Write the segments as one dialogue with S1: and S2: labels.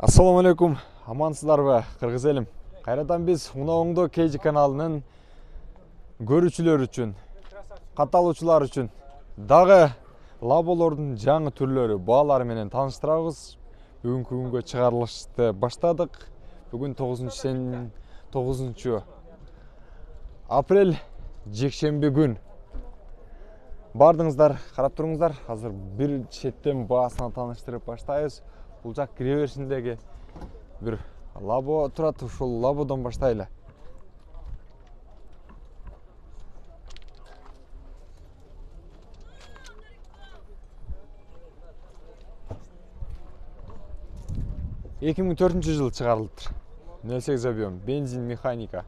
S1: Assalamu alaikum, амансыздарбы, кыргыз элим. Кайрадан биз Унаоңдо KG каналынын көрүүчүлөр үчүн, катталуучулар үчүн дагы лаболордун жаңы түрлөрү, баалары менен тааныштырабыз. Бүгүнкү күнгө чыгарылышты баштадык. Бүгүн 9 апрель, жекшемби күн. Бардыңыздар, карап туруңуздар. Азыр бир четтен баасына тааныштырып баштайбыз. Бул жак кире беришиндеги бир лабо турат, ушул лабодон баштайлы. Эки миң төртүнчү жылы чыгарылыптыр. 08 объем, бензин, механика.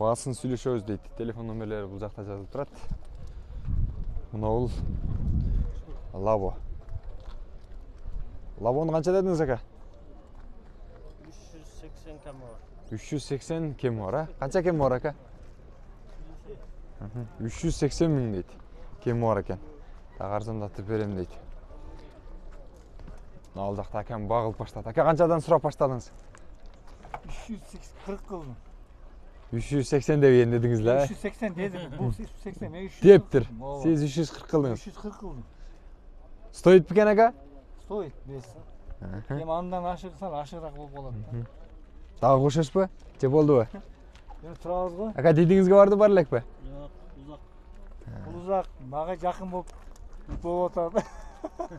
S1: Баасын сүйлөшөбүз дейт. Телефон номерлери бул жакта жазылып турат. Мына бул лабо. Лабону канча дедиңиз ака?
S2: 380 км бар.
S1: 380 кем бар, а? Канча кем бар ака? 380 миң дейт. Кем бар экен. Так арзандатып берем дейт. Ал жакта акам багылып баштады. Ака канчадан сурап баштадыңыз?
S2: 340 кылдым.
S1: 380 деген дедиңиз да?
S2: 380 дедим. Бул 380, мен 300.
S1: Дептир. Сиз 340 кылдыңыз.
S2: 340 кылдым.
S1: Стоит бекен ака?
S2: Стоит бес. Эми андан ашыгсан ашыгыраак болуп калат.
S1: Дагы кошосузбу? Же болдубу?
S2: Эми турабыз го.
S1: Ака дедиңизге барды бар элекпи?
S2: Жок, узак. Бул узак, мага жакын болуп атат.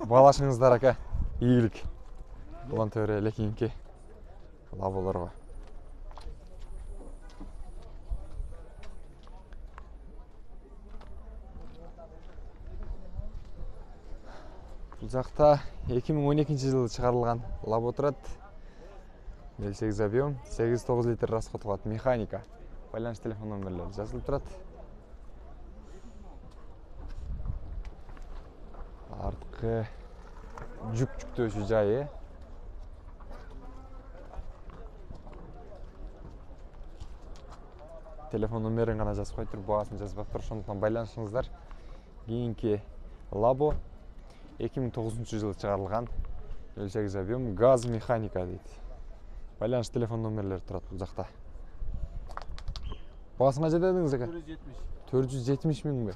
S1: Баалашыңыздар ака. Ийгилик. Улан төре элекинки лаболорго. Бул жакта 2012 жылы чыгарылган лабо турат. 08 объем, 8-9 литр расход кылат, механика. Байланыш телефон номерлери жазылып турат. Арткы жүк жүктөөчү жайы. Телефон номерин гана жазып коюптур, баасын жазбаптыр, ошондуктан байланышыңыздар. Кийинки лабо 2009 жылы чыгарылган, 08 объем, газ, механика дейт. Байланыш телефон номерлери турат бул жакта. Баасын канча дедиңиз ака? 470 миңби?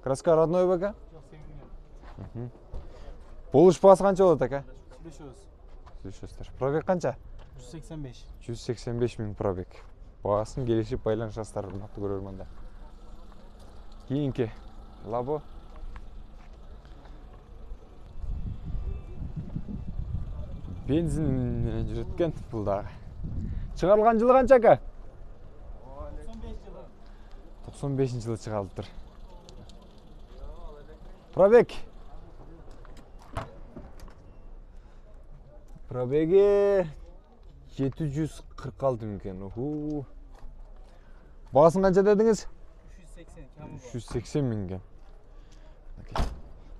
S1: Краска родной бака?
S2: Жок, сегиз.
S1: Болуш баасы канча болот ака?
S2: Сүйлөшөбүз.
S1: Пробег канча?
S2: 185.
S1: 185 миң пробег. Баасын келишип байланышасыздар, урматтуу көрөрмандар. Кийинки лабо. Бензин менен жүрөт экен бул дагы. Чыгарылган жылы канча ака?
S2: 95 жылы.
S1: 95 жылы чыгарылыптыр. Пробег. Пробеги 746 миң экен. Баасын канча дедиңиз? 380 миң экен.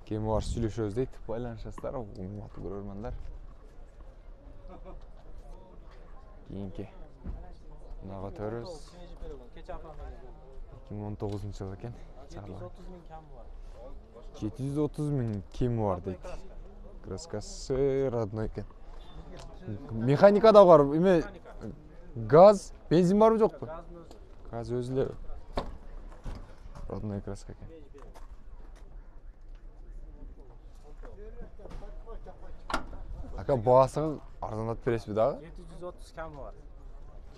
S1: Кеми бар сүйлөшөбүз дейт. Байланышасыздар, урматтуу көрөрмандар. Кийинки мынага төрөбүз. 2019 жыл экен.
S2: 730 миң кем бар.
S1: 730 миң кеми бар дейт. Краскасы родной экен. Механика да бар. Эме газ, бензин барбы жокпу? Газ өзү эле. Родной краска экен. Ака баасын арзандатып бересизби дагы?
S2: 730 кем бар.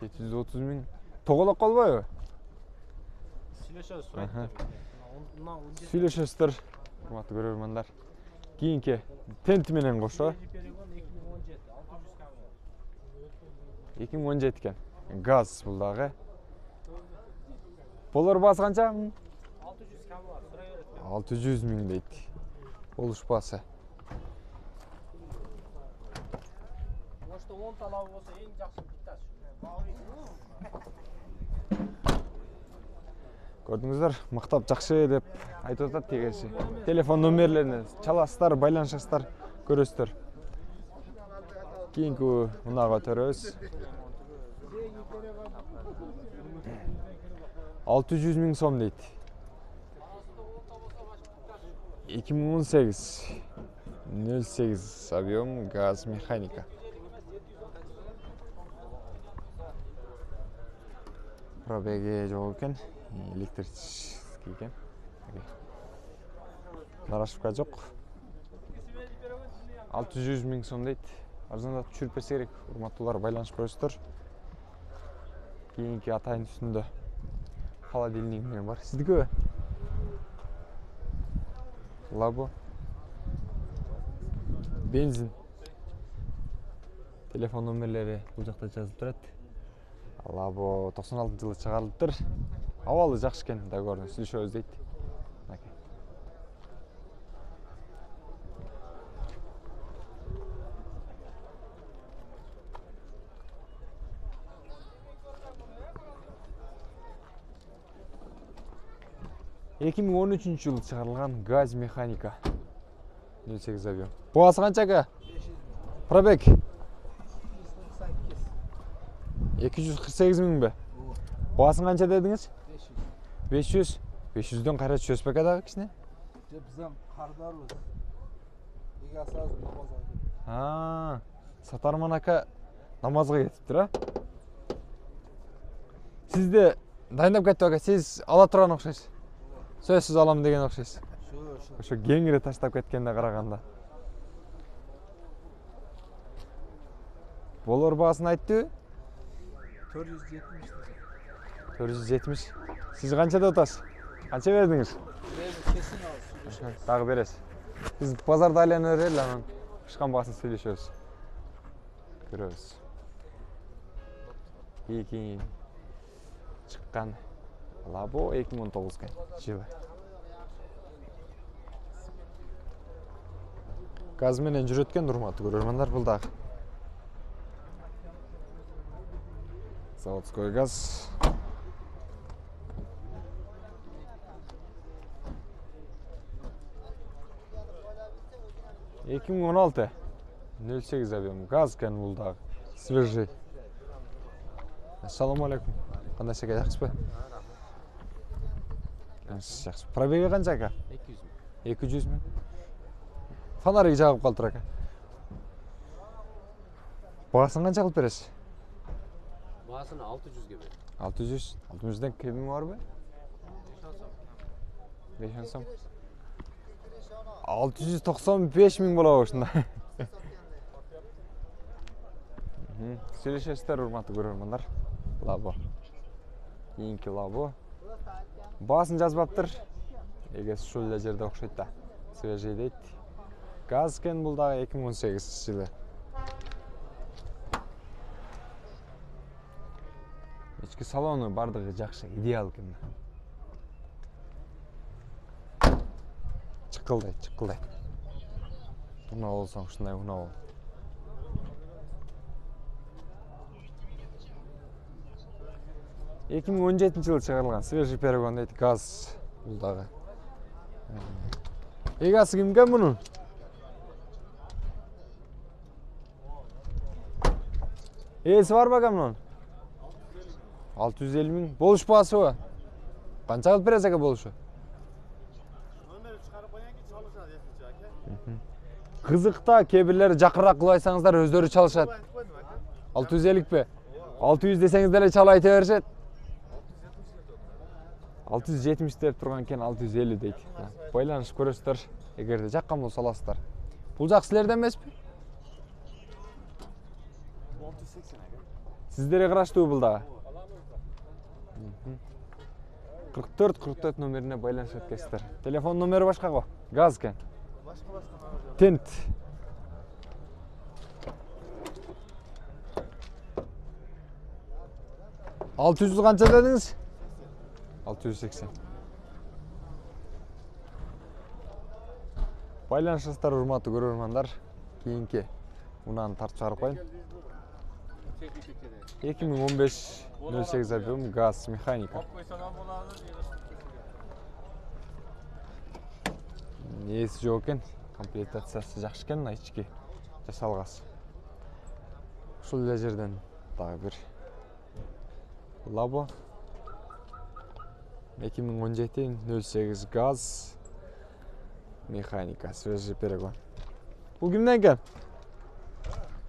S1: 730 миң. Тоголоп калбайбы?
S2: Сүйлөшөбүз, сурайт.
S1: Сүйлөшөсүздөр, урматтуу көрөрмандар. Кийинки тент менен кошо. 2017 экен. Газ бул дагы. Болор баасы канча?
S2: 600 кем бар.
S1: 600 миң дейт. Болуш баасы.
S2: Ошто 10 талабы болсо эң жакшы питаш.
S1: Көрдүңүздөр, мактап жакшы деп айтып атат тегерси. Телефон номерлерине чаласыздар, байланышасыздар, көрөсүздөр. Кийинки мынага төрөбүз. 600 миң сом дейт. 2018 08 объем, газ, механика. пробеги жок экен, электрический экен. Нарашевка жок. 600 миң сом дейт. Арзандатып түшүрүп берсе керек. Урматтуулар, байланышып коесуздар. Кийинки атайын үстүндө холодильник менен бар. Сиздикөбү? Лабо. Бензин. Телефон номерлери бул жакта жазылып турат. Лабо 96-жылы чыгарылыптыр. Абалы жакшы экен, да көрдүм, сүйлөшөбүз дейт. 2013 жылы чыгарылган газ механика. 08 объем. Буасы канча aka? Пробег. 248 миңби? Буасын канча дедиңиз? 500. 500дөн кайра түшөсүз бека дагы кичине?
S2: Бизден кардарбыз. Эге асабыз намазга
S1: кетип. Сатарман ака намазга кетиптир, а? Сизди дайындап кетти ака, сиз ала турган окшойсуз. Сөзсүз алам деген окшойсуз. Ошо кеңири таштап кеткенде караганда. Болор баасын айттыбы?
S2: 470.
S1: 470. Сиз канчада атасыз? Канча бердиңиз?
S2: Кесин алып.
S1: Дагы бересиз. Биз базарда айланып берели, анан чыккан баасын сүйлөшөбүз. Көрөбүз. Кийин чыккан Лабо 2019 жылы. Газ менен жүрөткөн, урматтуу көрөрмандар, бул дагы. Заводской газ. Эки миң 16 08 объем газ экен бул дагы. Свежий. Ассаламу алейкум. Кандай сага жакшысызбы? Жақсы. Пробеги канча ака?
S3: 200 миң.
S1: 200 миң. Фонарик жагып калдыр ака. Баасын канча кылып бересиз?
S3: Баасын 600 ге бер.
S1: 600. 600ден кеми барбы? 5 сом. 695 миң болобу ушунда. Сүйлөшөсүздөр, урматтуу көрөрмандар. Лабо. Кийинки Лабо. Баасын жазбаптыр. Эгес ушул эле жерде окшойт да. Свежий дейт. Газ экен бул дагы 2018 жылы. Ички салону бардыгы жакшы, идеал экен. Чыкылдайт. Уна болсоң ушундай уна бол. Эки миң 17 жылы чыгарылган свежий перегон дейт, газ бул дагы. Эгасы кимге мунун? Эси барбы ака мунун? 650 миң. Болуш баасыбы? Канча кылып бересиз ака болушу?
S4: Номер чыгарып коеюнки чалышат эсинче ака.
S1: Кызыкта кээ бирлери жакырак кылбайсаңыздар өздөрү чалышат. 650 600 десеңиз деле чала айта беришет. 670 деп турган экен, 650 дейт. Байланышып көрөсүздөр, эгерде жаккан болсо аласыздар. Бул жак силерден эмеспи?
S4: 680 ака.
S1: Сиздерге караштуу бул дагы. 44 номерине байланышып кетесиздер. Телефон номери башка го. Газ экен.
S4: Башка.
S1: Тент. $600 канча дедиңиз? 680. Байланышыңыздар, урматтуу көрөрмандар. Кийинки мунаны тартып чыгарып коеюн. 2015 08 объем газ механика. Эси жок экен, комплектациясы жакшы экен, ички жасалгасы. Ушул эле жерден дагы бир Лабо 2017 08 газ механика, свежий перегон. Бул кимден экен?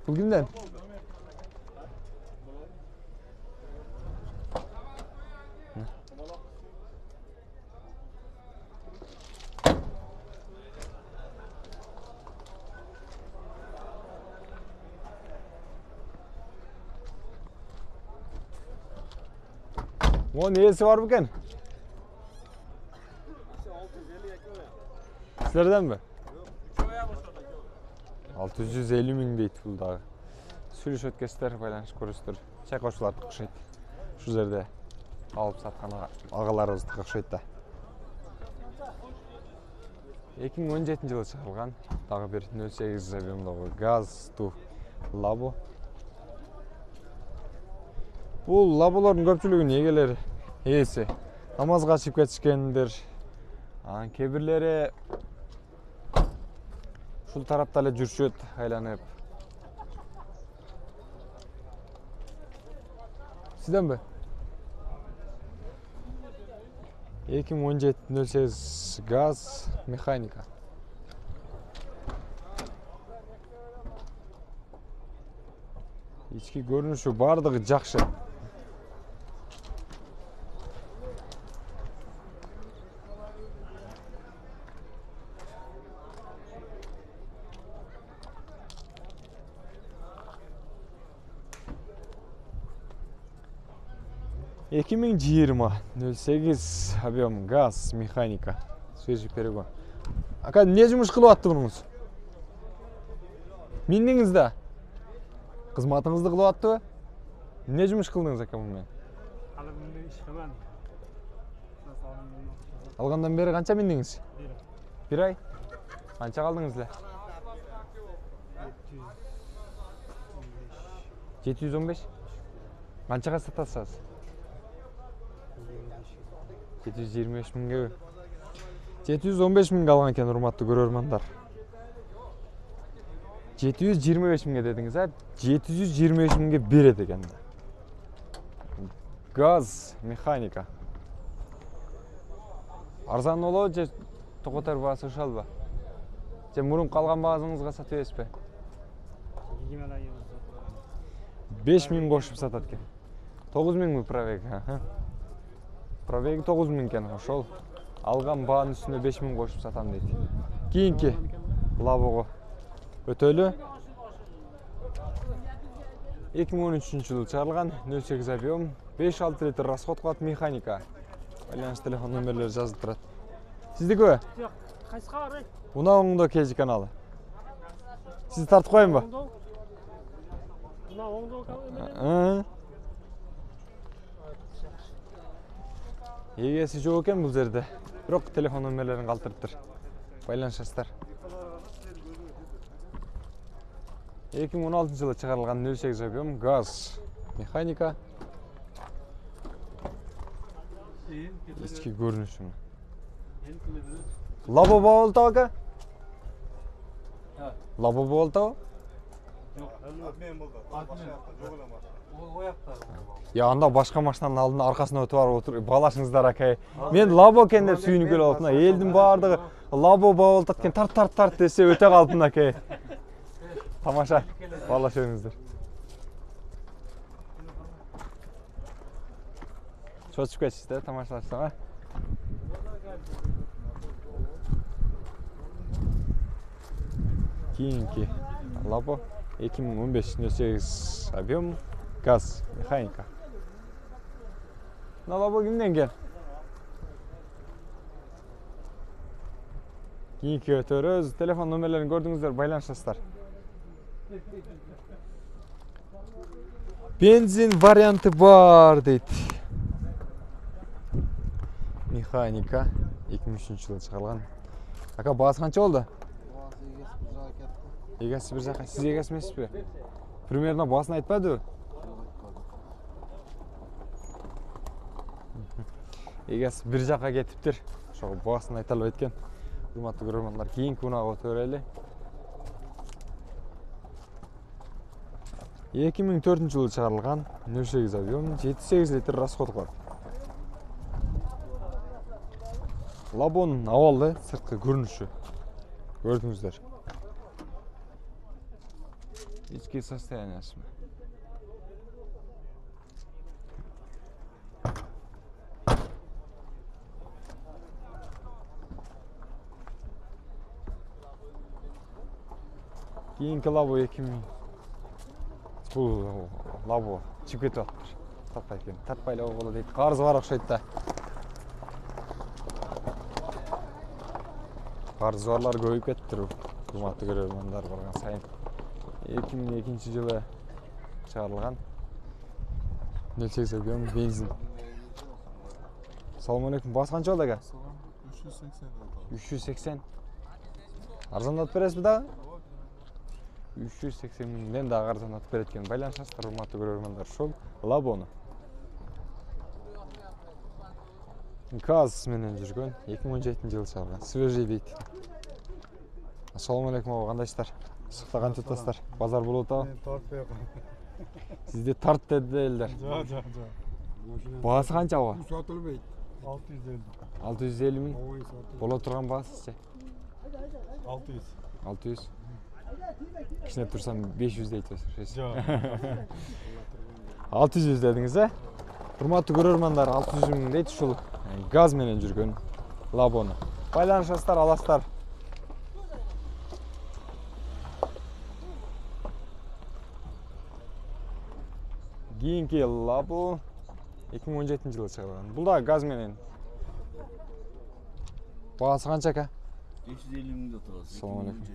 S1: Бул кимден? Onun iyisi var mı ken? Sizlerden mi? 650 ming deydi бұл дағы. Сөйлеш өткестер, байланыш көрістер. Чайқаушыларды құшайды. Шу жерде алып сатқан ағаларымызды құшайды. 2017 жылы шығарылған дағы бір 08 объемдағы газ ту лабо. Бұл лаболардың көпчілігін егелер есі. Намазға шығып кетішкендер. Кейбірлері шул тарапта эле жүрүшөт айланып. Сизденби? 2017-08 газ механика. Ички көрүнүшү бардыгы жакшы. Эки миң жыйырма 08 объем газ механика. Свежий перегон. Ака не жумуш кылып атты мунуңуз? Миндиңиз да? Кызматыңызды кылып аттыбы? Не жумуш кылдыңыз ака муну менен?
S2: Алы мындай иш кылмадым.
S1: Алгандан бери канча миндиңиз? Бир ай. Канча калдыңыз эле? 715. Канчага сатасыз? 725 миңге. 715 миңге алган экен, урматтуу көрөрмандар. 725 миңге дедиңиз, 725 миңге берет экен. Газ механика. Арзан болобу же токотор баасы ушалбы? Же мурун калган баасыңызга сатып бересизби? 5 миң кошуп сатат экен. 9 миңби пробег? Пробеги 9 миң экен, ошол. Алган баанын үстүнө 5 миң кошуп сатам дейт. Кийинки лабого өтөлү 2013 жылы чыгарылган 08 объем 5-6 литр расход кылат механика. Байланыш телефон номерлери жазылып турат. Сиздикиби?
S2: Жок, кайсыга бар?
S1: Унаоңдо KG каналы. Сизди тартып коеюнбу?
S2: Мына оңдо
S1: Эгеси жок экен бул жерде. Бирок телефон номерлерин калтырыптыр. Байланышасыздар. 2016 жылы чыгарылган 08 объем газ механика. Ички көрүнүшү. Лабо болду ака? Лабо болду? Я анда башка машинанын алдына аркасына өтүп барып отуруп балашыңыздар ака. Мен лабо экен деп сүйүнүп келип атам. Элдин баардыгы лабо болтат экен, тарт десе өтө калдым ака. Тамаша. Балашыңыздар. Чочуп кетишти, тамашалашсаң, а? Кийинки лабо 2015-08 объем газ механика. На лабо кимден келген? Кийинки өтөрөбүз. Телефон номерлерин көрдүңүздөр, байланышасыздар. Бензин варианты бар дейт. Механика 2003 жылы чыгарылган. Ака баасы канча болду? Эгеси бир жака, сиз эгеси эмессизби? Примерно баасын айтпадыбы? Эгеси бир жака кетиптир. Ошого баасын айта албайт экен. Урматтуу көрөрмандар, кийинки унага өтө берели. 2004 жылы чыгарылган 08 объем 7-8 литр расход кылат. Лабонун абалы сырткы көрүнүшү. Көрдүңүздөр. Ички состояниясы. Кийинки лабо 2000. Бул лабо чип кетип атыптыр. Тартпай екен. Тартпайлауға болады дейді. Қарызы бар ұқсайды да. Қарызы барлар көбейіп кетті тұр. Құрметті көрермендер барған сайын. 2002 жылы шығарылған 08 объем бензин. Салам алейкум. Басы қанша болды аға? 380. Арзандатып бересіз бе дағы? 380 мыңнан дағы арзандатып береді екен. Байланысасыздар, құрметті көрермендер. Шол Лабоны. КАЗ менен жүрген 2017 жылы шығарған. Свежий дейді. Ассаламу алейкум аға, қандайсыздар? Сықта қанша тұтасыздар? Базар болып отыр.
S2: Тартпай қойдым.
S1: Сізде тарт деді елдер.
S2: Жоқ.
S1: Басы қанша аға?
S2: Сатылбайды. 650.
S1: 650 мың.
S2: Ой, сатылбайды.
S1: Бола тұрған басы ше?
S2: 600.
S1: 600. Кішіне тұрсам 500 дейді өсір.
S2: Жоқ.
S1: 600 дедіңіз, ә? Құрметті көрермендер, 600 мың дейді шул газ менен жүрген Лабоны. Байланышасыздар, аласыздар. Кейінгі Лабо 2017 жылы шығарған. Бұл да газ менен. Бағасы қанша ка?
S4: 550 мыңда тұрады.
S1: Салам алейкум.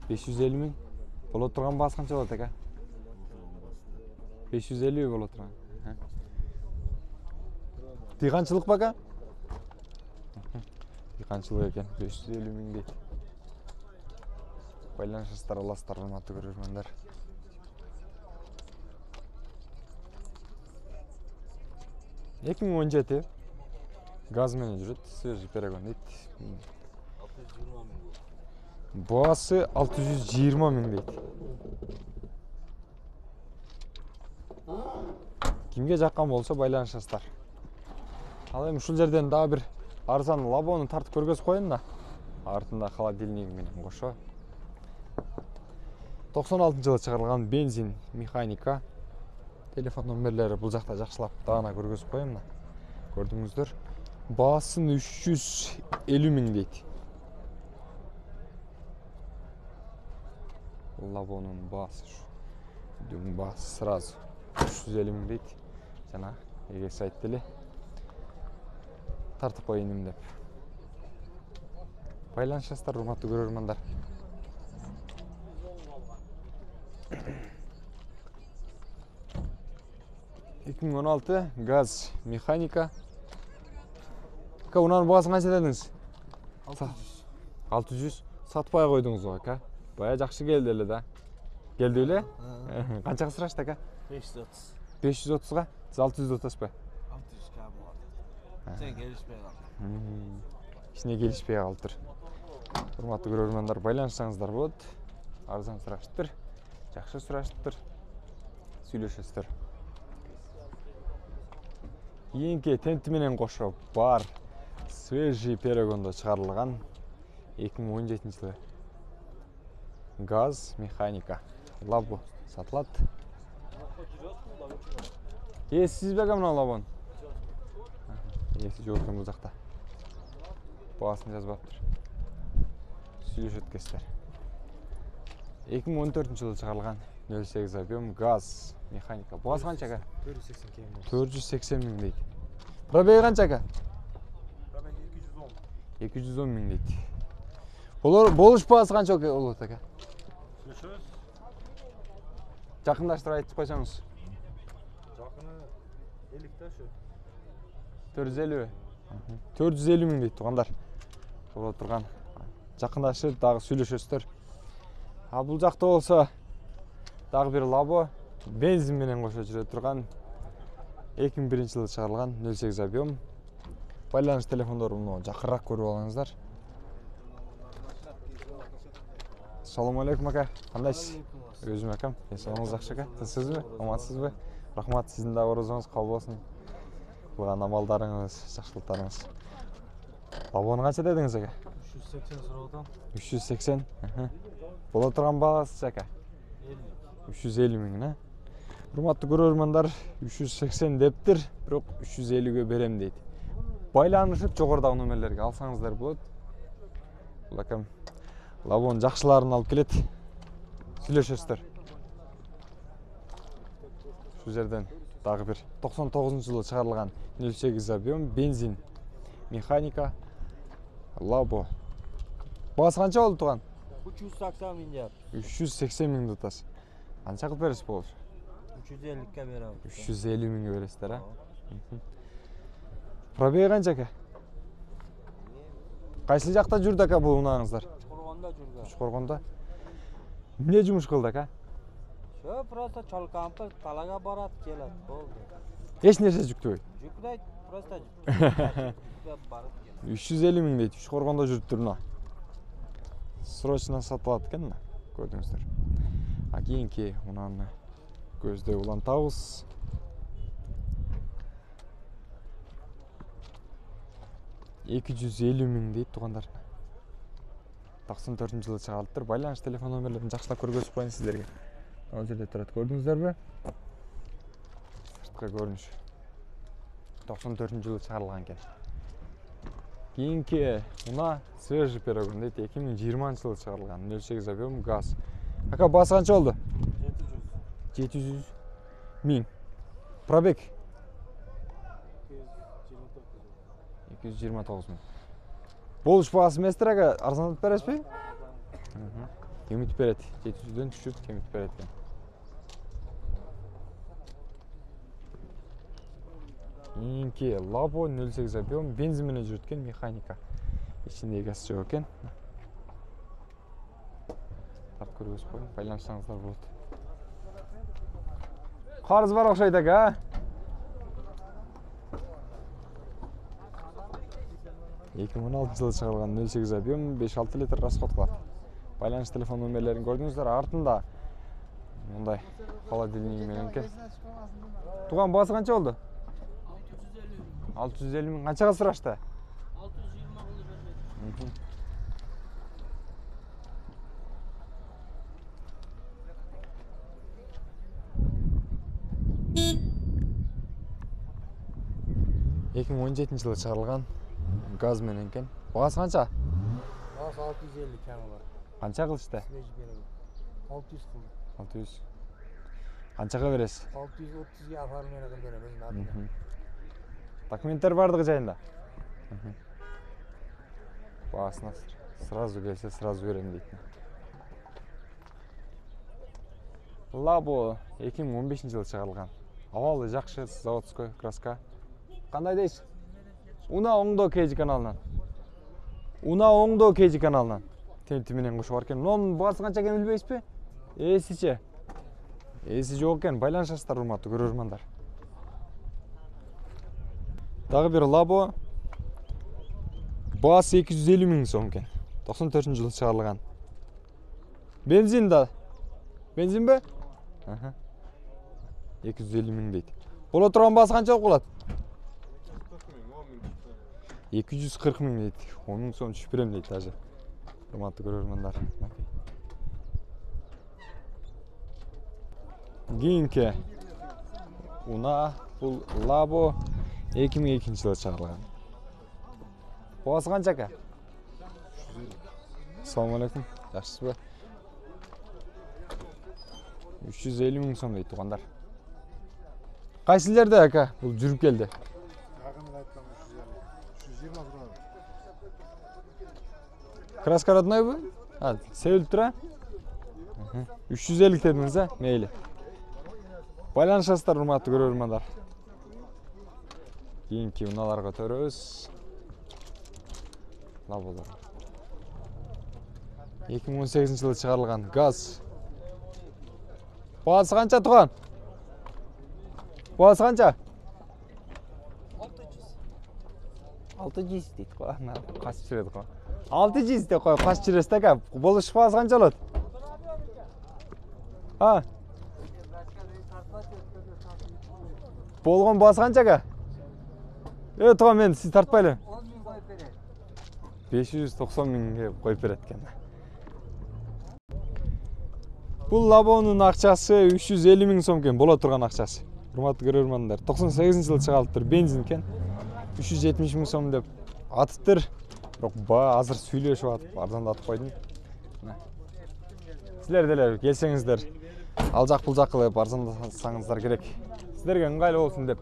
S1: 550 мың. Бұл отырған басы қанша болады ка? 550 бұл отырған. Диқаншылық ба ка? Диқаншылық екен. 550 мың дейді. Байланышасыздар, аласыздар, құрметті көрермендер. Екі мың 17 газ менен жүреді, свежий перегон дейді.
S4: 620 мың.
S1: Басы 620 мың дейді. Кімге жаққан болса байланышасыздар. Ал эми ушул жерден дагы бир арзан Лабоны тартып көргөзүп коеюн да. Артында холодильник менен кошо. 96 жылы чыгарылган бензин механика. Телефон номерлери бул жакта жакшылап дагына көргөзүп коеюн да. Көрдүңүздөр. Баасын 350 мың дейт. Лабонун баасы ушу. Дүң баасы сразу 350 мың дейт. Жана эгес айтты эле. Тартып коеюн деп. Байланышасыздар, урматтуу көрөрмандар. Эки миң 16 газ механика. Унанын баасын канча дедиңиз? 600. Сатпай койдуңуз го, ка? Бая жакшы келди эле да. Келди эле? Канчага сурашты, ка?
S4: 530.
S1: 530га? Сиз 600 отасызбы?
S4: 600 ка болады. Sen gelişmeye kal.
S1: Кичине келишпей калыптыр. Урматтуу көрөрмандар, байланышсаңыздар болот. Арзан сураштыр, жакшы сураштыр. Сүйлөшөсүздөр. Кийинки тенти менен кошо бар свежий перегондо чыгарылган 2017 жылы газ механика Лабо сатылат. Эсиз бе мына Лабон? Эси жок экен бул жакта. Баасын жазбаптыр. Сүйлөшөт экенсиздер. 2014 жылы чыгарылган 08 объем газ механика. Баасы канча ка?
S2: 480 кем.
S1: 480 мың дейт. Пробеги канча ка?
S2: Пробеги 210.
S1: 210 мың дейт. Болуш баасы канча болот ака?
S2: Сүйлөшөбүз.
S1: Жакындаштырып айтып койсоңуз.
S2: Жакыны 50 ташы.
S1: 450. 450 мың дейт тугандар. Боло турган. Жакындашып дагы сүйлөшөсүздөр. А бул жакта болсо дагы бир Лабо бензин менен кошо жүрө турган 2001 жылы чыгарылган 08 объем. Байланыш телефондорун жакырраак көрүп алыңыздар. Салам алейкум ака. Кандайсыз? Өзүм акам. Денсаулыгыңыз жакшы ака? Тынчсызбы? Амансызбы? Рахмат, сиздин да орозуңуз кабыл болсун. Кылган амалдарыңыз, жакшылыктарыңыз. Лабону канча дедиңиз ака?
S2: 380 сурап
S1: 380. Боло турган баасы ака? 350 мың, а? Урматтуу көрөрмандар, 380 дептир, бирок 350ге берем дейт. Байланышып жогорудагы номерлерге алсаңыздар болот. Бул акам Лабон жакшыларын алып келет. Сүйлөшөсүздөр. Шу жерден Дагы бир 99-жылы чыгарылган 08 объем бензин механика Labo. Баасы канча болду туган?
S2: 380 миң жап.
S1: 380 миңди утасыз. Канча кылып бересиз болчу?
S2: 350-ке берем.
S1: 350 миңге бересиздер, а? Пробеги канча ака? Кайсы жакта жүрдү ака бул унагыңыздар?
S2: Чургонда жүргөн.
S1: Чукоргондо. Эмне жумуш кылды ака?
S2: Şö просто чалкампы талага барат келет. Болду.
S1: Эч нерсе жүктөбөй.
S2: Жүктөйт, просто жүктөп барып келет.
S1: 350 миң дейт. Чукоргондо жүрүптүр мына. Срочно сатылат экен мына. Көрдүңүздөр. А кийинки унаны көздөй улантабыз. Эки жүз элүү миң дейт туугандар. 94-жылы чыгарылыптыр. Байланыш телефон номерлерин жакшылап көргөзүп коеюн сиздерге. Ал жерде турат, көрдүңүздөрбү? Сырткы көрүнүш. 94-жылы чыгарылган экен. Кийинки уна свежий пирогон дейт, 2020-жылы чыгарылган 08 объем газ. Ака баасы канча болду? 700 миң. Пробег 229 миң. Болуш баасы эместир ага, арзандатып бересизби? Кемитип берет. 700дөн түшүп кемитип берет экен. Кийинки Labo 08 объем бензин менен жүрөткөн механика. Ичинде газ жок экен. Так көргөзүп коеюн, байланышсаңыздар болот. Карыз бар окшойт ака. 2016-жылы чыгарылган 08 объем 5-6 литр расход кылат. Байланыш телефон номерлерин көрдүңүздөр. Артында мындай холодильник менен экен. Туган баасы канча болду? 650 миң. Канчага сурашты?
S3: 620 кылып бербейт.
S1: Эки миң 17-жылы чыгарылган газ менен экен. Баасы канча?
S2: Баасы 650 кем бар.
S1: Канча кылышты?
S2: 600 кылды.
S1: 600. Канчага бересиз?
S2: 630 оформление кылып берем өзүнүн атына.
S1: Документтер бардыгы жайында. Баасына сразу келсе сразу берем дейт. Labo 2015-жылы чыгарылган. Абалы жакшы, заводской краска. Кандай дейсиз? Уна оңдоо KG каналынан. Уна оңдоо KG каналынан. Темти менен кошуп бар экен. Мунун баасы канча экенин билбейсизби? Эсичи. Эси жок экен. Байланышасыздар, урматтуу көрөрмандар. Дагы бир Labo. Баасы 250 миң сом экен. 94-жылы чыгарылган. Бензин да. Бензинби? 250 миң дейт. Боло турган баасы канча болуп калат? 240 миң дейт. 10 миң сом түшүп берем дейт ажы. Урматтуу көрөрмандар. Кийинки уна бул Labo 2002-жылы чыгарылган. Баасы канча ака? Ассаламу алейкум. Жакшысызбы? 350 миң сом дейт туугандар. Кайсы жерде ака бул жүрүп келди?
S2: Жакында айткам 320 турат.
S1: Краска роднойбу? Себилип тура? 350 дедиңиз, а? Мейли. Байланышасыздар, урматтуу көрөрмандар. Кийинки уналарга төрөбүз. Лаболор. 2018-жылы чыгарылган газ. Баасы канча туган? Баасы канча? 600 дейт го. Кас жүрөт го. 600 деп кой, кас жүрөсүз ака. Болуш баасы канча болот? Болгон баасы канча ака? Туган мен сиз тартпайлы.
S2: 10 миң коюп берет.
S1: 590 миңге коюп берет экен. Бул Labo'нун акчасы 350 миң сом экен, боло турган акчасы. Урматтуу көрөрмандар, 98-жылы чыгарылыптыр, бензин экен. 370 миң сом деп атыптыр. Бирок азыр сүйлөшүп атып, арзандатып койдум. Силер деле келсеңиздер, ал жак бул жак кылып арзандасаңыздар керек. сіздерге ыңғайлы болсын деп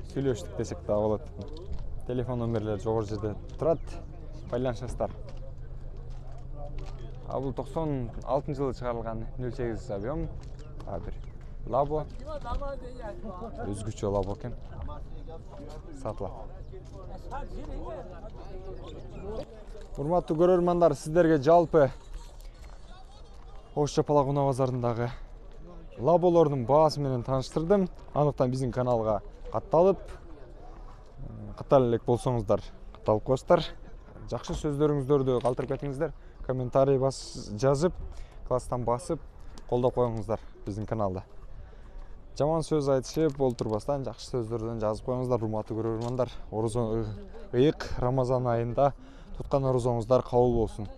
S1: сүйлөштүк десек да болот. Телефон номерлери жогору жерде турат. Байланышасыздар. А бул 96-жылы чыгарылган 08 объем. Бир лабо. Өзгөчө лабо экен. Сатылат. Урматтуу көрөрмандар, сиздерге жалпы Ош Жапалак унаа базарындагы лаболордун баасы менен тааныштырдым. Андыктан биздин каналга катталып элек болсоңуздар, катталып коесуздар. Жакшы сөздөрүңүздөрдү калтырып кетиңиздер. Комментарий жазып, класстан басып, колдоп коюңуздар биздин каналда. Жаман сөз айтышып олтурбастан жакшы сөздөрдөн жазып коюңуздар, урматтуу көрөрмандар. Ыйык Рамазан айында туткан орозоңуздар кабыл болсун.